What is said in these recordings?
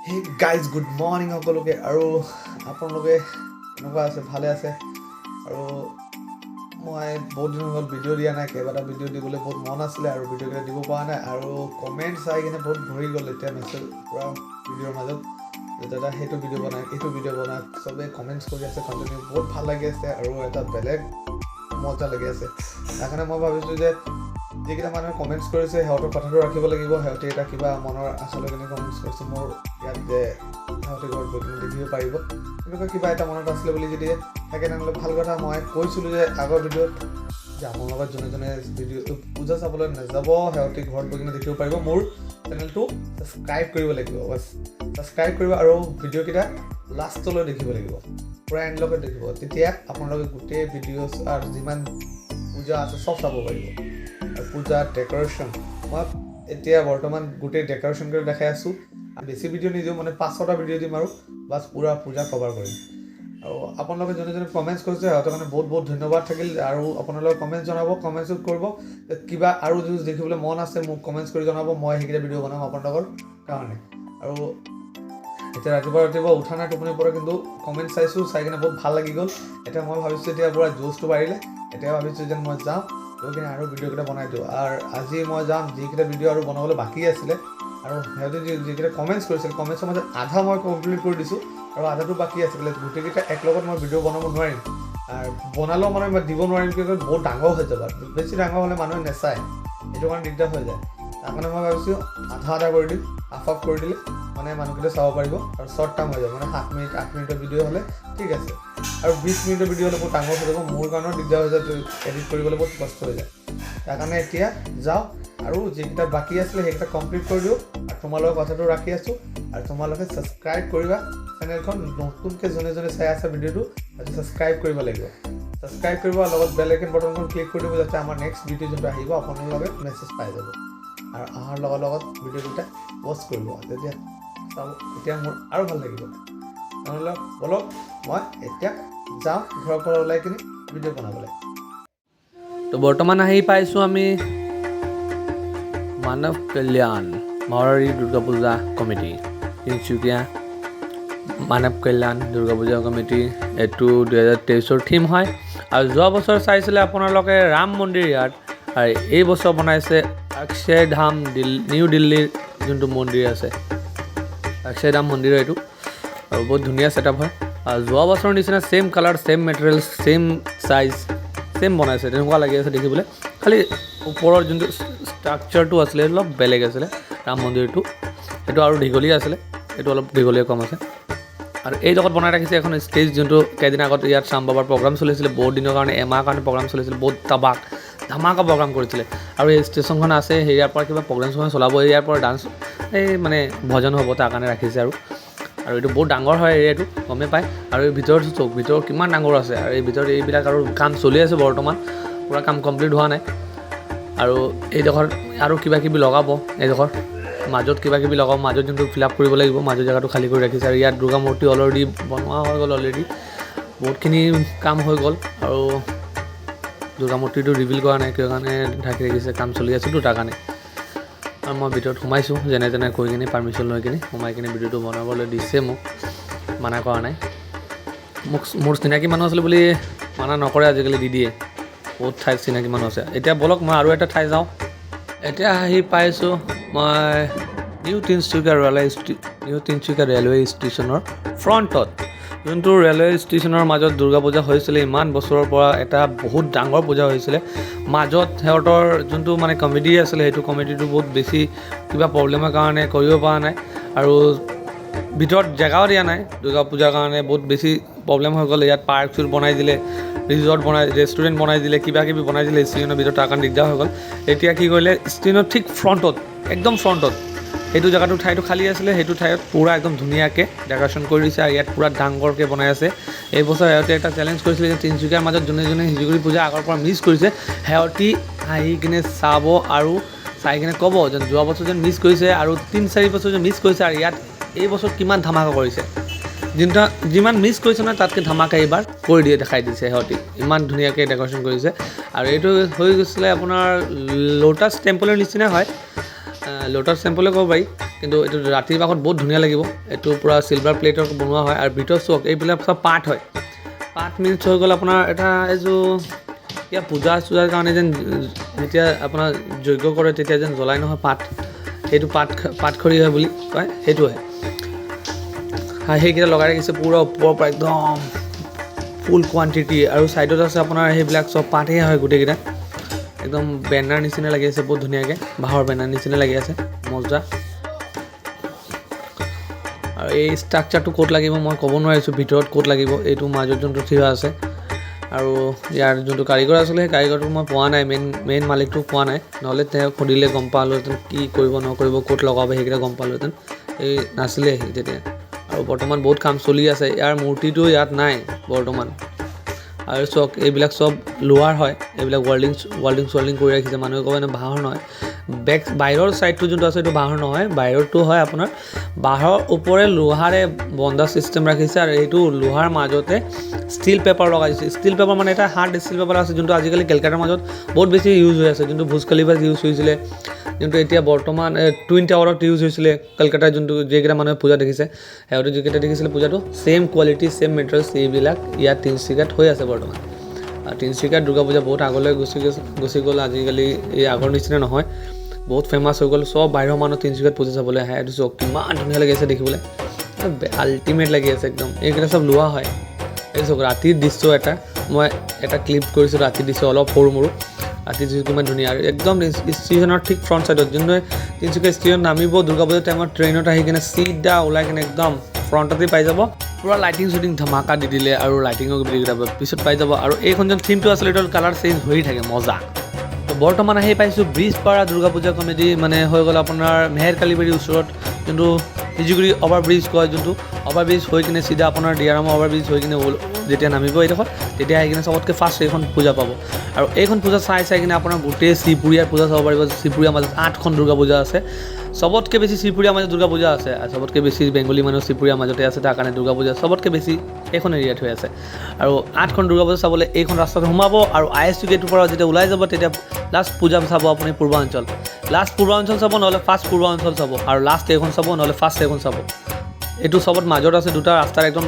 Hey guys, good morning সকলোকে আৰু আপোনালোকে কেনেকুৱা আছে ভালে আছে আৰু মই বহুত দিন হ'ল ভিডিঅ' দিয়া নাই কেইবাটা ভিডিঅ' দিবলৈ বহুত মন আছিলে আৰু ভিডিঅ'কেইটা দিব পৰা নাই আৰু কমেণ্ট চাই কিনে বহুত ভৰি গ'ল এতিয়া মেছেজ পূৰা ভিডিঅ'ৰ মাজত দাদা সেইটো ভিডিঅ' বনাই এইটো ভিডিঅ' বনাই চবেই কমেণ্টছ কৰি আছে কণ্টিনিউ বহুত ভাল লাগি আছে আৰু এটা বেলেগ মজা লাগি আছে সেইকাৰণে মই ভাবিছোঁ যে যিকেইটা মানুহে কমেণ্টছ কৰিছে সিহঁতৰ কথাটো ৰাখিব লাগিব সিহঁতে এটা কিবা মনৰ আচলতে কেনে কমেণ্টছ কৰিছে মোৰ ইয়াত যে সিহঁতে ঘৰত গৈ কিনে দেখিব পাৰিব এনেকুৱা কিবা এটা মনত আছিলে বুলি যদি থাকে তেনেহ'লে ভাল কথা মই কৈছিলোঁ যে আগৰ ভিডিঅ'ত যে মোৰ লগত যোনে যোনে ভিডিঅ'টো পূজা চাবলৈ নাযাব সিহঁতে ঘৰত গৈ কিনে দেখিব পাৰিব মোৰ চেনেলটো ছাবস্ক্ৰাইব কৰিব লাগিব বাছ ছাবস্ক্ৰাইব কৰিব আৰু ভিডিঅ'কেইটা লাষ্টলৈ দেখিব লাগিব পূৰা এণ্ডলৈকে দেখিব তেতিয়া আপোনালোকে গোটেই ভিডিঅ'ছ আৰু যিমান পূজা আছে চব চাব পাৰিব আৰু পূজা ডেক'ৰেশ্যন মই এতিয়া বৰ্তমান গোটেই ডেক'ৰেশ্যন কৰি দেখাই আছোঁ আৰু বেছি ভিডিঅ' নিদিওঁ মানে 5-6টা ভিডিঅ' দিম আৰু বাছ পূৰা পূজা কভাৰ কৰিম আৰু আপোনালোকে যোনে যোনে কমেণ্টছ কৰিছে সিহঁতৰ কাৰণে বহুত বহুত ধন্যবাদ থাকিল আৰু আপোনালোকে কমেণ্টছ জনাব কমেণ্টছ কৰিব কিবা আৰু যদি দেখিবলৈ মন আছে মোক কমেণ্টছ কৰি জনাব মই সেইকেইটা ভিডিঅ' বনাম আপোনালোকৰ কাৰণে আৰু এতিয়া ৰাতিপুৱা উঠা নাই টোপনিৰ পৰা কিন্তু কমেণ্ট চাইছোঁ চাই কিনে বহুত ভাল লাগি গ'ল এতিয়া মই ভাবিছোঁ এতিয়া পূৰা জোচটো বাঢ়িলে এতিয়া ভাবিছোঁ যেন মই যাওঁ গৈ কিনে আৰু ভিডিঅ'কেইটা বনাই দিওঁ আৰু আজি মই যাম যিকেইটা ভিডিঅ' আৰু বনাবলৈ বাকী আছিলে আৰু সিহঁতে যিকেইটা কমেণ্টছ কৰিছিল কমেণ্টছৰ মাজত আধা মই কমপ্লিট কৰি দিছোঁ আৰু আধাটো বাকী আছিলে গোটেইকেইটা একেলগত মই ভিডিঅ' বনাব নোৱাৰিম আৰু বনালেও মানে মই দিব নোৱাৰিম কিয় বহুত ডাঙৰ হৈ যাব বেছি ডাঙৰ হ'লে মানুহে নেচায় সেইটো কাৰণে দিগদাৰ হৈ যায় তাৰ কাৰণে মই ভাবিছোঁ আধা কৰি দিম হাফ কৰি দিলে মানে মানুহকেইটা চাব পাৰিব আৰু শ্বৰ্ট টাইম হৈ যাব মানে 7 মিনিট 8 মিনিটৰ ভিডিঅ' হ'লে ঠিক আছে আৰু 20 মিনিটৰ ভিডিঅ' হ'লে বহুত ডাঙৰ হৈ যাব মোৰ কাৰণেও দিগদাৰ হৈ যায় এডিট কৰিবলৈ বহুত কষ্ট হৈ যায় তাৰ কাৰণে এতিয়া যাওঁ আৰু যিকেইটা বাকী আছিলে সেইকেইটা কমপ্লিট কৰি দিওঁ আৰু তোমালোকৰ কথাটো ৰাখি আছোঁ আৰু তোমালোকে ছাবস্ক্ৰাইব কৰিবা চেনেলখন নতুনকৈ যোনে যোনে চাই আছে ভিডিঅ'টো সেইটো ছাবস্ক্ৰাইব কৰিব লাগিব ছাবস্ক্ৰাইব কৰিব আৰু লগত বেল আইকন বটনখন ক্লিক কৰি দিব যাতে আমাৰ নেক্সট ভিডিঅ' যোনটো আহিব আপোনালোকে মেছেজ পাই যাব আৰু অহাৰ লগত ভিডিঅ'কেইটা পষ্ট কৰিব তেতিয়া চাব এতিয়া মোৰ আৰু ভাল লাগিব নহ'লে বলক মই এতিয়া যাওঁ ঘৰৰ পৰা ওলাই কিনি ভিডিঅ' বনাবলৈ তো বৰ্তমান আহি পাইছোঁ আমি মানৱ কল্যাণ মাৰোৱাৰী দুৰ্গা পূজা কমিটি তিনিচুকীয়া মানৱ কল্যাণ দুৰ্গা পূজা কমিটি এইটো 2023ৰ থিম হয় আৰু যোৱা বছৰ চাইছিলে আপোনালোকে ৰাম মন্দিৰ ইয়াত আৰু এই বছৰ বনাইছে অক্ষয়ধাম নিউ দিল্লীৰ যোনটো মন্দিৰ আছে অক্ষয়ধাম মন্দিৰ এইটো আৰু বহুত ধুনীয়া ছেটআপ হয় আৰু যোৱা বছৰৰ নিচিনা same colour same materials same size same বনাইছে তেনেকুৱা লাগি আছে দেখিবলৈ খালি ওপৰৰ যোনটো ষ্ট্ৰাকচাৰটো আছিলে অলপ বেলেগ আছিলে ৰাম মন্দিৰটো সেইটো আৰু দীঘলীয়া আছিলে এইটো অলপ দীঘলীয়া কম আছে আৰু এই জগত বনাই ৰাখিছে এখন ষ্টেজ যোনটো কেইদিন আগত ইয়াত শ্যাম বাবাৰ প্ৰগ্ৰাম চলিছিলে বহুত দিনৰ কাৰণে এমাহ কাৰণে প্ৰগ্ৰাম চলিছিলে বহুত ধামাকা প্ৰগ্ৰাম কৰিছিলে আৰু এই ষ্টেচনখন আছে হেৰিয়াৰ পৰা কিবা প্ৰগ্ৰাম চলাব ইয়াৰ পৰা ডান্স এই মানে ভজন হ'ব তাৰ কাৰণে ৰাখিছে আৰু এইটো বহুত ডাঙৰ হয় এৰিয়াটো গমেই পায় আৰু এই ভিতৰতো চওক ভিতৰত কিমান ডাঙৰ আছে আৰু এই ভিতৰত এইবিলাক আৰু কাম চলি আছে বৰ্তমান পূৰা কাম কমপ্লিট হোৱা নাই আৰু এইডোখৰ আৰু কিবা কিবি লগাব এইডোখৰ মাজত কিবা কিবি লগাব মাজত যোনটো ফিল আপ কৰিব লাগিব মাজৰ জেগাটো খালী কৰি ৰাখিছে আৰু ইয়াত দুৰ্গা মূৰ্তি অলৰেডি বনোৱা হৈ গ'ল অলৰেডি বহুতখিনি কাম হৈ গ'ল আৰু দুৰ্গা মূৰ্তিটো ৰিভিল কৰা নাই কিয় কাৰণে ঢাকি ৰাখিছে কাম চলি আছেতো তাৰ কাৰণে আৰু মই ভিতৰত সোমাইছোঁ যেনে তেনে কৈ কিনি পাৰ্মিশ্যন লৈ কিনি সোমাই কিনি ভিডিঅ'টো বনাবলৈ দিছে মোক মানা কৰা নাই মোৰ চিনাকি মানুহ আছিলে বুলি মানা নকৰে আজিকালি দি দিয়ে বহুত ঠাইত চিনাকি মানুহ আছে এতিয়া বলক মই আৰু এটা ঠাই যাওঁ এতিয়া আহি পাইছোঁ মই নিউ তিনিচুকীয়া ৰেলৱে ষ্টেচনৰ ফ্ৰণ্টত যোনটো ৰেলৱে ষ্টেচনৰ মাজত দুৰ্গা পূজা হৈছিলে ইমান বছৰৰ পৰা এটা বহুত ডাঙৰ পূজা হৈছিলে মাজত সিহঁতৰ যোনটো মানে কমিটি আছিলে সেইটো কমিটিটো বহুত বেছি কিবা প্ৰব্লেমৰ কাৰণে কৰিব পৰা নাই আৰু ভিতৰত জেগাও দিয়া নাই দুৰ্গা পূজাৰ কাৰণে বহুত বেছি প্ৰব্লেম হৈ গ'ল ইয়াত পাৰ্ক বনাই দিলে ৰিজৰ্ট ৰেষ্টুৰেণ্ট বনাই দিলে কিবা কিবি বনাই দিলে ষ্টেচনৰ ভিতৰত তাৰ কাৰণে দিগদাৰ হৈ গ'ল এতিয়া কি কৰিলে ষ্টেচনৰ ঠিক ফ্ৰণ্টত একদম ফ্ৰণ্টত সেইটো জেগাটো ঠাইটো খালী আছিলে সেইটো ঠাইত পূৰা একদম ধুনীয়াকৈ ডেক'ৰেশ্যন কৰি দিছে আৰু ইয়াত পূৰা ডাঙৰকৈ বনাই আছে এই বছৰ সিহঁতে এটা চেলেঞ্জ কৰিছিলে যে তিনিচুকীয়াৰ মাজত যোনে যোনে হিজিগুৰি পূজা আগৰ পৰা মিছ কৰিছে সিহঁতি আহি কিনে চাব আৰু চাই কিনে ক'ব যেন যোৱা বছৰ যেন মিছ কৰিছে আৰু 3-4 বছৰ যেন মিছ কৰিছে আৰু ইয়াত এই বছৰ কিমান ধামাকা কৰিছে যিমান মিছ কৰিছে নহয় তাতকৈ ধামাকা এইবাৰ কৰি দিয়ে দেখাই দিছে সিহঁতি ইমান ধুনীয়াকৈ ডেক'ৰেশ্যন কৰিছে আৰু এইটো হৈ গৈছিলে আপোনাৰ লোটাছ টেম্পলৰ নিচিনা হয় লোটাছ টেম্পলে ক'ব পাৰি কিন্তু এইটো ৰাতিৰ ভাগত বহুত ধুনীয়া লাগিব এইটো পূৰা চিলভাৰ প্লেটৰ বনোৱা হয় আৰু ভিতৰত চক এইবিলাক চব পাঠ হয় পাঠ মিনছ হৈ গ'ল আপোনাৰ এটা এইযোৰ এতিয়া পূজা চূজাৰ কাৰণে যেন যেতিয়া আপোনাৰ যজ্ঞ কৰে তেতিয়া যেন জ্বলাই নহয় পাঠ সেইটো পাতখৰি হয় বুলি কয় সেইটো হয় সেইকেইটা লগাই ৰাখিছে পূৰা ওপৰৰ পৰা একদম ফুল কোৱান্টিটি আৰু ছাইডত আছে আপোনাৰ সেইবিলাক চব পাতেই হয় গোটেইকেইটা একদম বেনাৰ নিচিনা লাগি আছে বহুত ধুনীয়াকৈ বাঁহৰ বেনাৰ নিচিনা লাগি আছে মজা আৰু এই ষ্ট্ৰাকচাৰটো ক'ত লাগিব মই ক'ব নোৱাৰিছোঁ ভিতৰত ক'ত লাগিব এইটো মাজত যোনটো থিয় আছে আৰু ইয়াৰ যোনটো কাৰিকৰ আছিলে সেই কাৰিকৰটো মই পোৱা নাই মেইন মালিকটো পোৱা নাই নহ'লে তেওঁ সুধিলে গম পালোহেঁতেন কি কৰিব নকৰিব ক'ত লগাব সেইকেইটা গম পালোহেঁতেন এই নাছিলে সি তেতিয়া আৰু বৰ্তমান বহুত কাম চলি আছে ইয়াৰ মূৰ্তিটো ইয়াত নাই বৰ্তমান আৰু চক এইবিলাক চব লোহাৰ হয় এইবিলাক ৱেল্ডিং কৰি ৰাখিছে মানুহে ক'ব মানে বাঁহৰ নহয় বাহিৰৰ ছাইডটো যোনটো আছে সেইটো বাঁহৰ নহয় বাহিৰৰটো হয় আপোনাৰ বাঁহৰ ওপৰে লোহাৰে বন্ধা ছিষ্টেম ৰাখিছে আৰু এইটো লোহাৰ মাজতে ষ্টীল পেপাৰ লগাইছে ষ্টীল পেপাৰ মানে এটা হাৰ্ড ষ্টীল পেপাৰ আছে যোনটো আজিকালি কেলকাতাৰ মাজত বহুত বেছি ইউজ হৈ আছে যোনটো ভুজ খালিফাত ইউজ হৈছিলে যোনটো এতিয়া বৰ্তমান টুইন টাৱাৰত ইউজ হৈছিলে কলকাতাৰ যোনটো যিকেইটা মানুহে পূজা দেখিছে সিহঁতে যিকেইটা দেখিছিলে পূজাটো ছেইম কোৱালিটি ছেইম মেটেৰিয়েলছ এইবিলাক ইয়াত তিনিচুকীয়াত হৈ আছে বৰ্তমান আৰু তিনিচুকীয়াত দুৰ্গা পূজা বহুত আগলৈ গুচি গ'ল আজিকালি এই আগৰ নিচিনা নহয় বহুত ফেমাছ হৈ গ'ল চব বাহিৰৰ মানুহ তিনিচুকীয়াত পূজা চাবলৈ আহে এইটো চক কিমান ধুনীয়া লাগি আছে দেখিবলৈ আল্টিমেট লাগি আছে একদম এইকেইটা চব লোৱা হয় এই চক ৰাতিৰ দৃশ্য মই এটা ক্লিপ কৰিছোঁ ৰাতিৰ দৃশ্য অলপ সৰু মৰু ৰাতিৰ দৃশ্য কিমান ধুনীয়া আৰু একদম ষ্টেচনৰ ঠিক ফ্ৰণ্ট ছাইডত যোনটো তিনিচুকীয়া ষ্টেচন নামিব দুৰ্গা পূজাৰ টাইমত ট্ৰেইনত আহি কিনে চিধা ওলাই কিনে একদম ফ্ৰণ্টতেই পাই যাব পূৰা লাইটিং শ্বুটিং ধমাকা দি দিলে আৰু লাইটিঙৰ পিছত পাই যাব আৰু এইখন যোন থিমটো আছিলে এইটোৰ কালাৰ চেঞ্জ হৈ থাকে মজা তো বৰ্তমান আহি পাইছোঁ ব্ৰিজপাৰা দুৰ্গা পূজা কমিটি মানে হৈ গ'ল আপোনাৰ মেহেৰ কালিবাৰীৰ ওচৰত যোনটো হিজুগুৰি অভাৰ ব্ৰিজ কয় যোনটো অভাৰ ব্ৰিজ হৈ কিনে চিধা আপোনাৰ দিয়াৰাম অভাৰ ব্ৰিজ হৈ কিনে যেতিয়া নামিব এইডোখৰত তেতিয়া আহি কিনে চবতকৈ ফাৰ্ষ্ট এইখন পূজা পাব আৰু এইখন পূজা চাই কিনে আপোনাৰ গোটেই শ্ৰীপুৰীয়াৰ পূজা চাব পাৰিব শ্ৰীপুৰীয়াৰ মাজত 8খন দুৰ্গা পূজা আছে চবতকৈ বেছি শ্ৰীপুৰীয়াৰ মাজত দুৰ্গা পূজা আছে আৰু চবতকৈ বেছি বেংগলী মানুহ শ্ৰীপুৰীয়াৰ মাজতে আছে তাৰ কাৰণে দুৰ্গা পূজা চবতকৈ বেছি এইখন এৰিয়াত হৈ আছে আৰু 8খন দুৰ্গা পূজা চাবলৈ এইখন ৰাস্তাত সোমাব আৰু IST গেটৰ পৰা যেতিয়া ওলাই যাব তেতিয়া লাষ্ট পূজা চাব আপুনি পূৰ্বাঞ্চল লাষ্ট পূৰ্বাঞ্চল চাব নহ'লে ফাৰ্ষ্ট পূৰ্বাঞ্চল চাব আৰু লাষ্ট এইখন চাব নহ'লে ফাৰ্ষ্ট এইখন চাব এইটো চবত মাজত আছে দুটা ৰাস্তাৰ একদম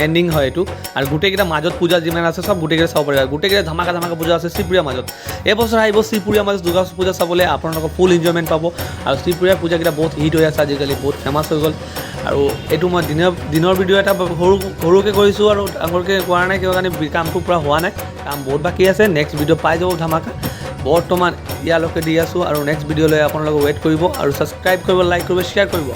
এণ্ডিং হয় এইটো আৰু গোটেইকেইটা মাজত পূজা যিমান আছে চব গোটেইকেইটা চাব পাৰিব গোটেইকেইটা ধামাকা পূজা আছে শ্ৰীপুৰীয়াৰ মাজত এইবছৰ আহিব শ্ৰীপুৰীয়াৰ মাজত দুৰ্গা পূজা চাবলৈ আপোনালোকৰ ফুল এনজয়মেণ্ট পাব আৰু শ্ৰীপুৰীয়াৰ পূজাকেইটা বহুত হিট হৈ আছে আজিকালি বহুত ফেমাছ হৈ গ'ল আৰু এইটো মই দিনৰ ভিডিঅ' এটা সৰুকৈ কৰিছোঁ আৰু ডাঙৰকৈ কৰা নাই কিয় কাৰণে কামটো পূৰা হোৱা নাই কাম বহুত বাকী আছে নেক্সট ভিডিঅ' পাই যাব ধামাকা বৰ্তমান ইয়ালৈকে দি আছোঁ আৰু নেক্সট ভিডিঅ'লৈ আপোনালোকে ৱেইট কৰিব আৰু ছাবস্ক্ৰাইব কৰিব লাইক কৰিব শ্বেয়াৰ কৰিব